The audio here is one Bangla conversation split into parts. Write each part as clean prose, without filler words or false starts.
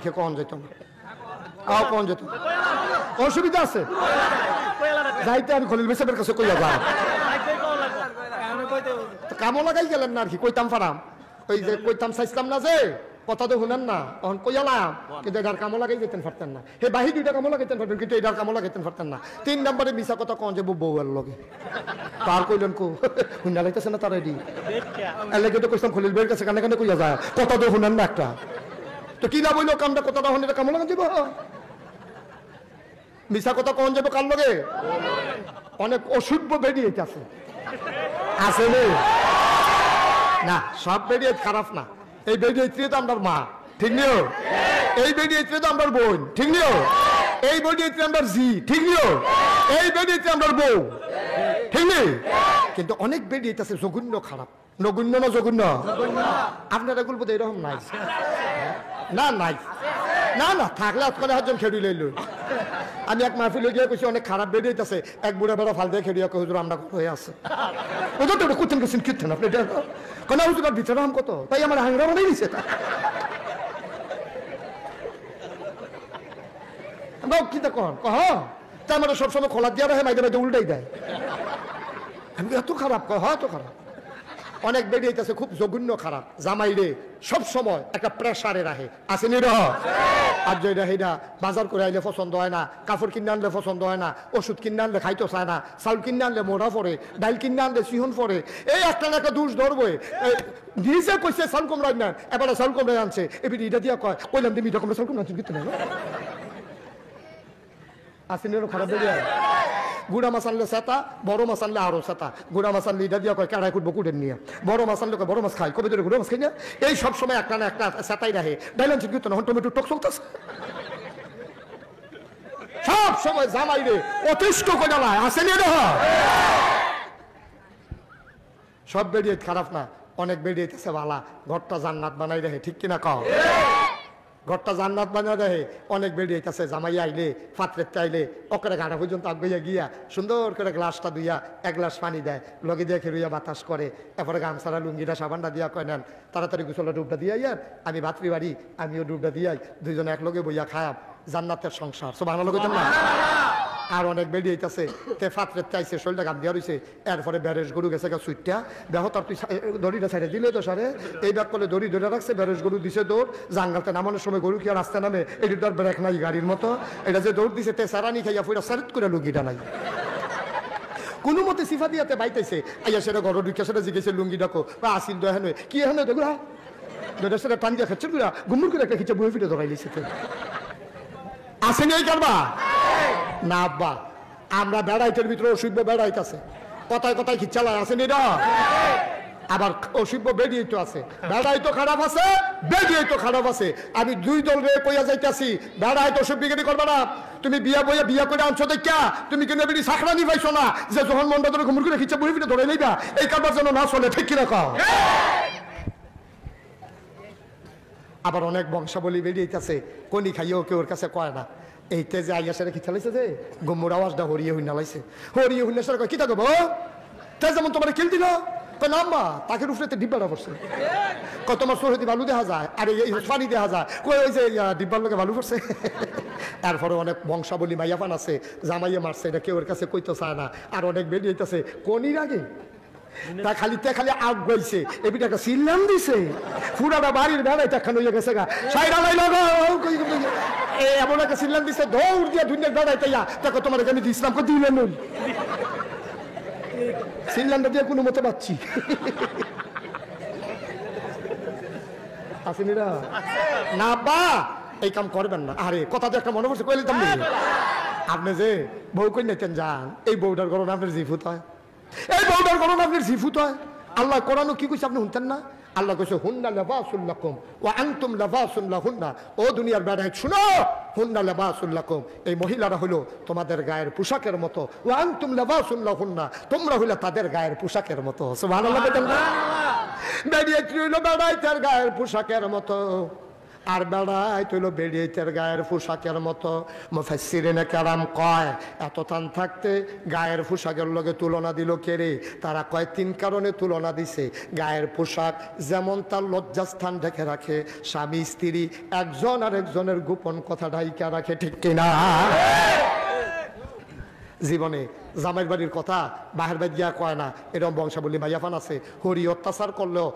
কখন যেত কখন যেত অসুবিধা আছে যাইতে আমি খলিল বেসবের কাছে কইয়া যা কামও লাগাই গেলেন না আর কি কইতাম ফারাম ওই যে কইতাম চাইছিলাম না যে কথা তো শুনেন না তখন কইয়ালাম কিন্তু এটার কামও লাগাই যেতেন পারতেন না হে বাহি দুইটা কামও লাগাইতেন পারবেন কিন্তু এটার কামও লাগাইতেন পারতেন না 3 নম্বরে মিশা কথা কন যে বউয়ের লগে তার কইলেন কো শুনা লাইতেছে না তার এডি এলাকে তো কইতাম খলিল বের কাছে কানে কানে কইয়া যায় কথা তো শুনেন না একটা তো কি লাভ হইলো কামটা কথাটা শুনে কামও লাগা দিব মিশা কথা কন যাবো কার লগে অনেক অশুদ্ধ বেরিয়ে আছে আছে না সব বেরিয়ে খারাপ না এই বেরিয়ে তো আমার মা ঠিক নিও এই বেরিয়ে তো আমার বোন ঠিক নিও এই বেরিয়ে আমার জি ঠিক নিও এই বেরিয়ে আমার বউ ঠিক নেই কিন্তু অনেক বেরিয়ে আছে জঘন্য খারাপ নগণ্য না জঘন্য আপনারা এগুলো বোধ এরকম নাই না নাই না না থাকলে আজকাল হজন খেড়ি লইল আমি এক মাহফিলে গিয়ে কইছি অনেক খারাপ বেরিয়ে আছে এক বুড়া বেড়া ফাল দিয়ে খেড়িয়া কই হুজুর আমরা হয়ে আছে ওদের তো কুতেন কুছেন কিচ্ছেন আপনি কেন হুজুর ভিতরে আম কত তাই আমার হাংরা বানাই দিছে কি তখন কহ তা আমার সবসময় খোলা দিয়া রাখে মাইদে মাইদে উল্টাই দেয় আমি এত খারাপ কহ এত খারাপ অনেক বেরিয়ে আছে খুব জঘন্য খারাপ জামাই রে সব সময় একটা প্রেসারে রাখে আসেনি রহ আর যে এটা বাজার করে আইলে পছন্দ হয় না কাপড় কিনে আনলে পছন্দ হয় না ওষুধ কিনে আনলে খাইতে চায় না চাউল কিনে আনলে মোড়া পড়ে ডাইল কিনে আনলে সিহন পড়ে এই একটা না একটা দোষ ধরবে নিজে কইছে চাউল কমরাই না এবারে চাউল কমরাই আনছে এবার এটা দিয়া কইলাম তুমি এটা কমরা চাউল কমরা আনছো কিন্তু না আসেনি খারাপ বেরিয়ে গুড়া মাছ আনলে সেতা বড় মাছ আনলে আরো সেতা গুড়া মাছ আনলে এটা দিয়া কয় কেড়াই কুটবো কুটেন নিয়ে বড় মাছ আনলে বড় মাছ খাই কবে ধরে গুড়া মাছ খাই না এই সব সময় একটা না একটা সেতাই রাখে ডাইলান ঠিক না টমেটো টক চলতেছে সব সময় জামাই রে অতিষ্ঠ করে জ্বালায় আসেনি সব বেরিয়ে খারাপ না অনেক বেরিয়েছে বালা ঘরটা জান্নাত বানাই রাখে ঠিক কিনা কও ঘরটা জান্নাত বানিয়ে দেয় অনেক বেরিয়েছে জামাই আইলে পাত্রের চাইলে ওকে গাড়া পর্যন্ত আগাইয়া গিয়া সুন্দর করে গ্লাসটা দুইয়া এক গ্লাস পানি দেয় লগে দিয়ে খেলুইয়া বাতাস করে এরপরে গামছাড়া লুঙ্গিটা সাবানটা দিয়া কয় নেন তাড়াতাড়ি গুছলে ডুবটা দিয়ে ইয়ার আমি ভাতৃ বাড়ি আমিও ডুবটা দিয়াই দুইজনে এক লগে বইয়া খায়াম জান্নাতের সংসার সব বাংলা লোক না আর অনেক বেরিয়েছে তে পাত্রের চাইছে শরীরটা গাম দিয়া রয়েছে এরপরে ব্যারেজ গরু গেছে গা সুইটটা দেখো তার তুই দড়িটা ছাড়ে দিলে তো সারে এই ব্যাগ করলে দড়ি ধরে রাখছে ব্যারেজ গরু দিছে দৌড় জাঙ্গালতে নামানোর সময় গরু কি আর আসতে নামে এটি তো আর ব্রেক নাই গাড়ির মতো এটা যে দৌড় দিছে তে সারানি খাইয়া ফুটা সারিত করে লুঙ্গিটা নাই কোনো মতে সিফা দিয়াতে বাইতেছে আইয়া সেটা ঘর ঢুকে সেটা জিজ্ঞেসে লুঙ্গি ডাকো বা আসিল দোয়া নয় কি এখন দেখুরা দুটা সেটা টান দিয়া খাচ্ছে গুলা গুমুর করে একটা খিচে বই ফিটে ধরাই লিছে আসেনি এই কারবা না আব্বা আমরা বেড়াইতের ভিতরে অসুব্য বেড়াইতেছে কথায় কথায় খিচ্ছালায় আসেনি না আবার অসুব্য বেরিয়ে তো আছে বেড়াই তো খারাপ আছে বেরিয়ে তো খারাপ আছে আমি দুই দল রে কইয়া যাইতাছি বেড়াই তো অসুখ বিক্রি করবে না তুমি বিয়া বইয়া বিয়া করে আনছো দেখা তুমি কিন্তু এবারে সাকরানি পাইছো না যে যখন মনটা ধরে ঘুমুর করে খিচ্ছে বই ফিটে ধরে লইবা এই কারবার জন্য না চলে ঠিক কিনা কও আবার অনেক বংশাবলী বেরিয়েছে কনি খাইয়েও কেউ ওর কাছে কয় না এইতে যে আইয়া সেটা কি চালাইছে যে গম্মুর আওয়াজটা হরিয়ে হইনা লাইছে হরিয়ে হইনা সেটা কয় কি থাকবো তাই যেমন তোমার কিল দিল নাম্বা তাকে রুফরেতে ডিব্বাটা পড়ছে কত তোমার সরহদি বালু দেখা যায় আর এই পানি দেখা যায় কই ওই যে ডিব্বার লোকে বালু পড়ছে তারপরে অনেক বংশাবলী মাইয়াপান আছে জামাইয়ে মারছে এটা কেউ ওর কাছে কইতে চায় না আর অনেক বেরিয়েছে কনির আগে তা খালি আগ গাইছে এবিটা একটা সিল্লাম দিছে পুরাটা বাড়ির বেড়াই টাকা হয়ে গেছে গা সাইরা লাই লগো এমন একটা সিল্লাম দিছে দৌড় দিয়ে দুনিয়ার বেড়াই তাইয়া তাকে তোমার এখানে ইসলাম করে দিলেন নই সিল্লামটা দিয়ে কোনো মতে পাচ্ছি আসেনি না বা এই কাম করবেন না আরে কথা তো একটা মনে পড়ছে কইলে তুমি আপনি যে বউ কই নিতেন যান এই বউটার গরম আপনার জিফুত হয় এই বউটার গরম আপনার জিফুত হয় আল্লাহ কোরআন কি কইছে আপনি শুনতেন না আল্লাহ কইছে হুন্না লিবাসুল লাকুম ওয়া আনতুম লিবাসুল লাহুন্না ও দুনিয়ার বেড়াই শুনো হুন্না লিবাসুল লাকুম এই মহিলারা হলো তোমাদের গায়ের পোশাকের মতো ওয়া আনতুম লিবাসুল লাহুন্না তোমরা হইলা তাদের গায়ের পোশাকের মতো সুবহানাল্লাহ বলেন না বেরিয়ে হইলো বেড়াই তার গায়ের পোশাকের মতো আর বেড়াই তৈল বেরিয়েতের গায়ের পোশাকের মতো। মুফাসসিরিনে কেরাম কয় এত টান থাকতে গায়ের পোশাকের লগে তুলনা দিল কে রে? তারা কয় তিন কারণে তুলনা দিছে। গায়ের পোশাক যেমন তার লজ্জাস্থান ঢেকে রাখে, স্বামী স্ত্রী একজন আরেকজনের গোপন কথা ঢাইকা রাখে, ঠিক কিনা? জীবনে জামাইয়ের বাড়ির কথা বাহের বাড়ি গিয়া কয় না, এরকম বংশাবলী মাইয়াফান আছে। হরি অত্যাচার করলেও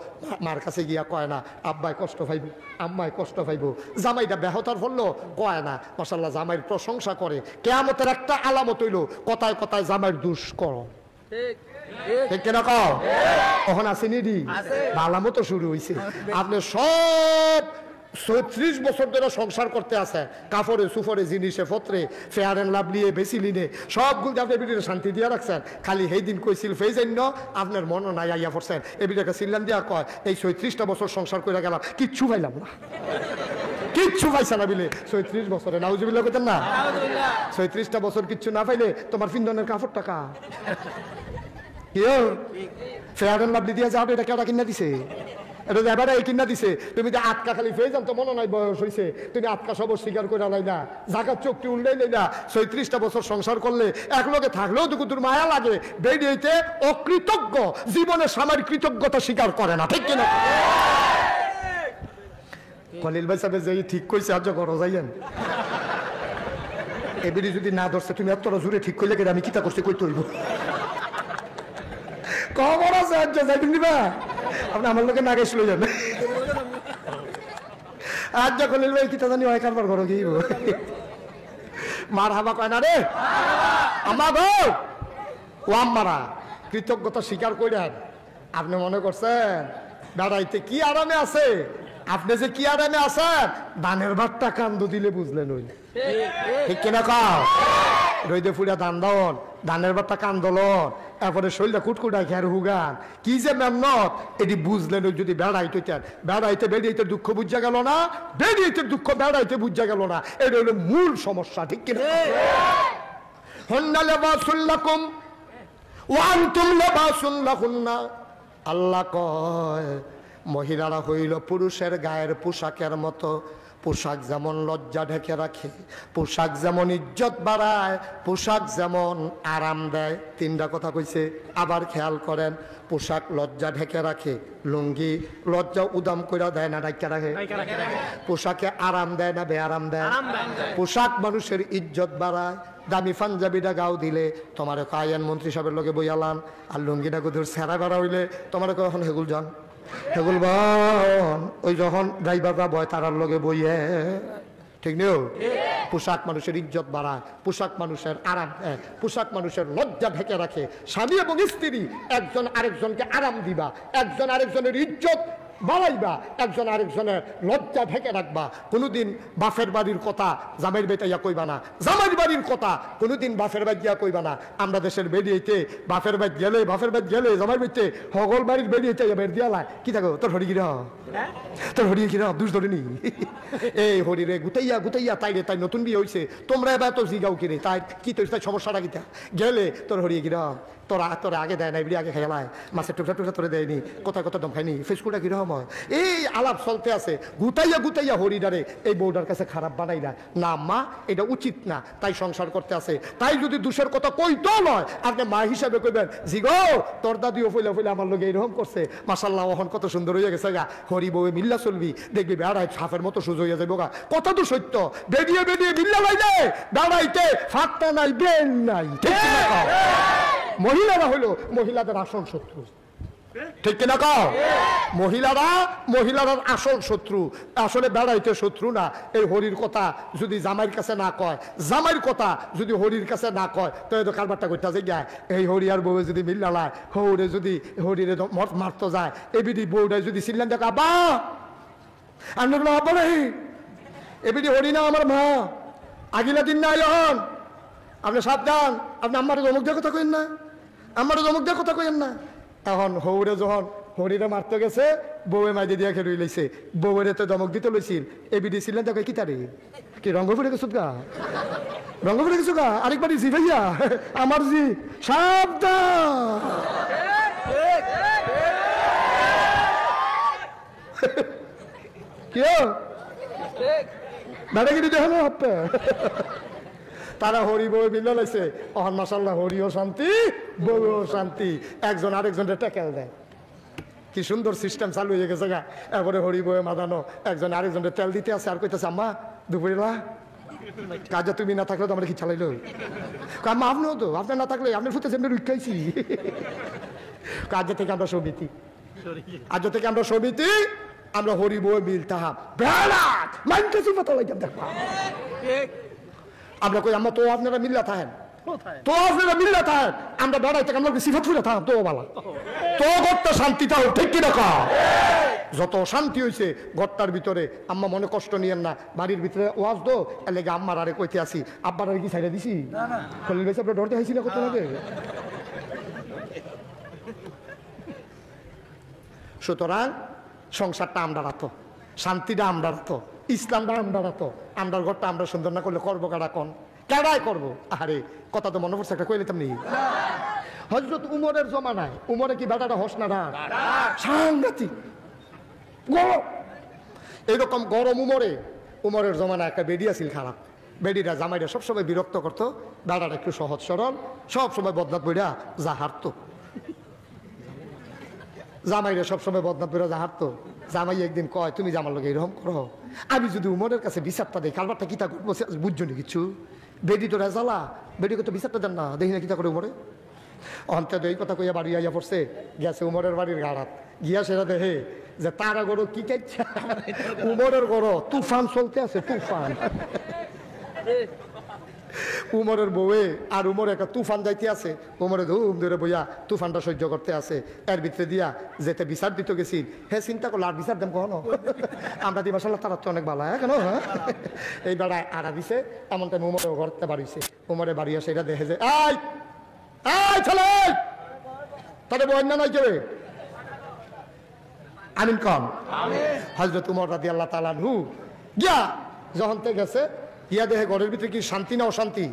মার কাছে গিয়া কয় না আব্বাই কষ্ট পাইব, আম্মাই কষ্ট পাইব। জামাইটা ব্যাহতার ফললেও কয় না মাশাআল্লাহ, জামাইয়ের প্রশংসা করে। কিয়ামতের একটা আলামত হইল কথায় কথায় জামাইয়ের দুষ্করম, ঠিক কিনা কও? ওখানে আসেনি রি আলামত শুরু হয়েছে। আপনি সব 36 বছর ধরে সংসার করতে আছে, কাপড়ে সুফরে জিনিসে পত্রে ফেয়ার এন্ড লাভলিয়ে বেসিলিনে সবগুলো আপনি বিটির শান্তি দিয়ে রাখছেন। খালি সেই দিন কইছিল ফেই জন্য আপনার মনও নাই আইয়া পড়ছেন। এ বিটাকে সিল্লান দিয়া কয় এই 36টা বছর সংসার করে গেলাম কিচ্ছু পাইলাম না, কিচ্ছু পাইছে না বিলে 36 বছরে। নাউজুবিল্লাহ কইতেন না? 36টা বছর কিচ্ছু না পাইলে তোমার পিন্দনের কাপড় টাকা ফেয়ার এন্ড লাভলি দিয়া যাবে, এটা কেটা কিনা দিছে? এটা এবারে এই কিনা দিছে। তুমি যে আটকা খালি ফেয়ে যান তো মনে নাই বয়স হয়েছে, তুমি আটকা সব স্বীকার করে নাই না, জাগার চোখটি উল্লেই নেই না। 36টা বছর সংসার করলে এক লোকে থাকলেও তো কুতুর মায়া লাগে। বেরিয়েতে অকৃতজ্ঞ, জীবনে স্বামীর কৃতজ্ঞতা স্বীকার করে না, ঠিক কিনা? খলিল ভাই সাহেব যে ঠিক কইছে আজ করো যাইয়েন এবারে যদি না ধরছে তুমি এতটা জোরে ঠিক করলে গেলে আমি কিতা করছি কইতে হইব। খবর আছে আজ যাইবেন দিবা আপনি আমার লোকে না গেছিল যান আজ যখন ভাই কিতা জানি হয় কারবার করো কি মার হাবা কয় না রে আমা গো ও আম্মারা কৃতজ্ঞতা স্বীকার করেন। আপনি মনে করছেন বেড়াইতে কি আরামে আছে? আপনি যে কি আরামে আছেন ধানের ভাতটা কান্দ দিলে বুঝলেন ওই, ঠিক কিনা কাও? রইদে ফুড়া ধান দাওন, ধানের ভাতটা কান্দলন, তারপরে শরীরটা কুটকুটা খেয়ার হুগান কি যে মেহনত এটি বুঝলেন। ওই যদি বেড়াইতে বেড়াইতে বেরিয়েতে দুঃখ বুঝা গেল না, বেরিয়েতে দুঃখ বেড়াইতে বুঝা গেল না, এটা হলো মূল সমস্যা, ঠিক কিনা? হুন্না লিবাসুল লাকুম ওয়া আনতুম লিবাসুল লাহুন্না। আল্লাহ কয় মহিলারা হইল পুরুষের গায়ের পোশাকের মতো। পোশাক যেমন লজ্জা ঢেকে রাখে, পোশাক যেমন ইজ্জত বাড়ায়, পোশাক যেমন আরাম দেয়। তিনটা কথা কইছে, আবার খেয়াল করেন। পোশাক লজ্জা ঢেকে রাখে, লুঙ্গি লজ্জা উদাম করে দেয় না ঢাকা রাখে? পোশাকে আরাম দেয় না বেআরাম দেয়? পোশাক মানুষের ইজ্জত বাড়ায়। দামি পাঞ্জাবিটা গাও দিলে তোমার আইন মন্ত্রী সাহেবের লোকে বইয়ালান, আর লুঙ্গিটা গুধুর সেরা বেড়া হইলে তোমার এখন হেগুল যান হেগুল বন ওই যখন ড্রাইভাররা বয় তারার লগে বইয়ে, ঠিক নেই? পোশাক মানুষের ইজ্জত বাড়ায়, পোশাক মানুষের আরাম দেয়, পোশাক মানুষের লজ্জা ঢেকে রাখে। স্বামী এবং স্ত্রী একজন আরেকজনকে আরাম দিবা, একজন আরেকজনের ইজ্জত বাড়াইবা, একজন আরেকজনের লজ্জা ঢেকে রাখবা। কোনোদিন বাপের বাড়ির কথা জামাইর বেটাইয়া কইবা না, জামাইর বাড়ির কথা কোনোদিন বাপের বাড়ি গিয়া কইবা না। আমরা দেশের বেরিয়েতে বাপের বাড়ি গেলে জামাইর বেটে হগল বাড়ির বেরিয়েতে বের দিয়ালায় কি থাকো তোর হরি গিরা, তোর হরি কিনা দুষ ধরেনি এই হরিরে গুতাইয়া গুতাইয়া তাই রে তাই নতুন বিয়ে হয়েছে তোমরা এবার তো জিগাও কিনে তাই কি তোর তাই সমস্যাটা কিতা গেলে তোর হরিয়ে গিরা তোরা আগে দেয় না এবারে আগে খেলায় মাছের টুকরা টুকরা তোরে দেয়নি কোথায় কোথায় দম খায়নি ফেসকুটা কিরকম হয় এই আলাপ চলতে আছে। গুতাইয়া গুতাইয়া হরিডারে এই বউটার কাছে খারাপ বানাই না মা, এটা উচিত না, তাই সংসার করতে আছে। তাই যদি দোষের কথা কইতো নয় আপনি মা হিসাবে কইবেন জি গো তোর দাদিও ফইলা ফইলা আমার লোক এইরকম করছে মাশাল্লাহ ওহন কত সুন্দর হয়ে গেছে গা, হরি বউ মিল্লা চলবি দেখবি বেড়াই সাপের মতো সুযোগ হয়ে যাবো গা। কথা তো সত্য, বেরিয়ে বেরিয়ে মিল্লা লাইলে বেড়াইতে ফাটটা নাই বেন নাই, ঠিক না? মহিলারা হলো মহিলাদের আসল শত্রু, ঠিক কিনা কও? মহিলারা আসল শত্রু, আসলে বেড়াইতে শত্রু না। এই হরির কথা যদি জামাইয়ের কাছে না কয়, জামাইয়ের কথা যদি হরির কাছে না কয় তাহলে তো কারবারটা করতে যায়। এই হরি আর বউ যদি মিল্লা লায় হৌরে যদি হরিরে মারতে যায় এবিডি বউটাই যদি চিল্লান দেখ আব্বা আন্নার মা আব্বা নাই এবিডি হরি না আমার মা আগিলা দিন না এখন আপনি সাবধান, আপনি আমার অমুক দিয়ে কথা কইেন না, আমার অমুক দিয়ে কথা কইেন না। এখন হৌরে যখন হরিরে মারতে গেছে বউয়ে মাইদে দিয়া খেয়ে লইছে, বউরে তো দমক দিতে লইছিল এবিডি ছিলেন দেখো কি তারে কি রঙ্গ ফুটে গেছো গা, রঙ্গ ফুটে গেছো গা আরেকবার জি ভাইয়া আমার জি সাবধান কি বেড়াগিরি দেখো হপ্পে তারা হরি বউ মিলে লাইছে অহন মাসাল্লাহ হরিও শান্তি বউও শান্তি একজন আরেকজনের টেকেল দেয় কি সুন্দর সিস্টেম চালু হয়ে গেছে গা এরপরে হরি বউয়ে মাদানো একজন আরেকজনের তেল দিতে আছে আর কইতেছে আম্মা দুপুরেলা কাজে তুমি না থাকলে তো আমরা কি চালাইলো আম্মা আপনিও তো আপনার না থাকলে আপনার ফুটে সেমনি রুখাইছি কাজে থেকে আমরা সমিতি আজ থেকে আমরা সমিতি আমরা হরি বউ মিল তাহা বেড়াক মাইনকাছি পাতা লাগাম দেখবা আমরা কই আম্মা তো আপনারা মিল্লা থাকেন তো আপনারা মিল্লা থাকেন আমরা বেড়াই থেকে আমরা সিফাত ফুলে থাকেন তো বালা তো ঘরটা শান্তিটাও ঠিক কিনা কা যত শান্তি হয়েছে ঘরটার ভিতরে আম্মা মনে কষ্ট নিয়েন না বাড়ির ভিতরে ওয়াজ দো এর লেগে আম্মার আরে কইতে আসি আব্বার আরে কি ছাইড়া দিছি খলিল ভাই আপনার ডরতে হাইছি না কত লাগে সুতরাং সংসারটা আমরা রাখতো শান্তিটা আমরা রাখতো ইসলামটা আমরা রাখতো আমরার ঘরটা আমরা সুন্দর না করলে করবো কারা কোন কেডাই করবো আরে কথা তো মনে পড়ছে একটা কইলে তেমনি হযরত উমরের জমানায় উমরে কি বেটাটা হস না সাংঘাতিক গরম এইরকম গরম উমরের জমানায় একটা বেডি আছিল খারাপ বেডিরা জামাইরা সবসময় বিরক্ত করতো বেটাটা একটু সহজ সরল সবসময় বদনাত বইরা যা হারতো জামাইরা সবসময় বদনাত বইরা যা হারতো জামাই একদিন কয় তুমি জামার লোক এরকম করো আমি যদি উমরের কাছে বিচারটা দিই কারবারটা কিতা করবো বুঝছো নি কিছু বেডি তো রেজালা বেডিকে তো বিচারটা দেন না দেখি না কিতা করে উমরে অন্তে এই কথা কইয়া বাড়ি আইয়া পড়ছে গেছে উমরের বাড়ির গাড়াত গিয়া সেটা দেখে যে তারা গরো কি চাইছে উমরের গরো তুফান চলতে আছে তুফান উমরের বউয়ে আর উমর একটা তুফান যাইতে আছে উমরে ধুম ধরে বইয়া তুফানটা সহ্য করতে আছে এর ভিতরে দিয়া যেতে বিচার দিতে গেছি হে চিন্তা করলো আর বিচার দেম কখনো আমরা দি মাসাল্লাহ তারা তো অনেক ভালো কেন হ্যাঁ এই বেড়ায় আড়া দিছে এমন টাইম উমরে ঘরতে বাড়িছে উমরে বাড়ি আসে এটা দেখে যে এই ছেলে তাদের বউ না নাই কেবে আমিন কম হযরত উমর রাদিয়াল্লাহু তাআলা আনহু গিয়া যখন তে গেছে ইয়া দেখে ঘরের ভিতরে কি শান্তি না অশান্তি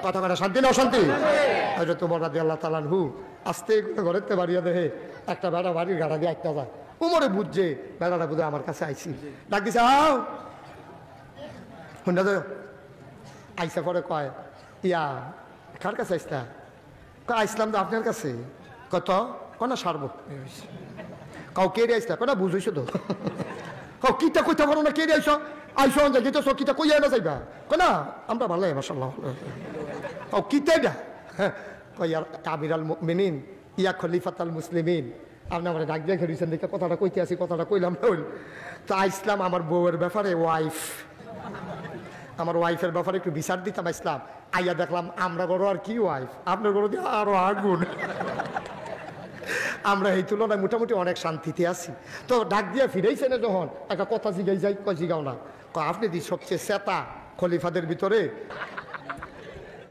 কথা কথা শান্তি না অশান্তি হযরত উমর রাদিয়াল্লাহু তাআলা আনহু আস্তে ঘরের তে বাড়িয়া দেখে একটা বেড়া বাড়ির গাড়া দিয়ে একটা যায় উমরে বুঝছে বেড়াটা বুঝে আমার কাছে আইছি ডাক দিছে আও হুন্ডা দেও আইসা পরে কয় ইয়া কার কাছে আইসতা আইসলাম তো আপনার কাছে কত কনা সারবো কাউ কে আইসলা কনা বুঝইছো তো কাউ কিতা কইতে পারো না কে আইসো আইসো গেছো কিতা কইয়া না যাইবা কনা আমরা ভালো মাশাআল্লাহ কাউ কিতা দা কইয়া আমিরুল মুমিনিন ইয়া খলিফাতুল মুসলিমিন আপনি আমার ডাক দিয়ে খেয়েছেন দেখে কথাটা কইতে আসি কথাটা কইলাম না তো আইসলাম আমার বউয়ের ব্যাপারে ওয়াইফ আমার ওয়াইফের ব্যাপারে একটু বিচার দিতাম ইসলাম আইয়া দেখলাম আমরা গরো আর কি ওয়াইফ আপনার গরো দিয়ে আরো আগুন আমরা এই তুলনায় মোটামুটি অনেক শান্তিতে আছি তো ডাক দিয়া ফিরেইছে না যখন একটা কথা জিগাই যাই জিগাও না আপনি দি সবচেয়ে সেতা খলিফাদের ভিতরে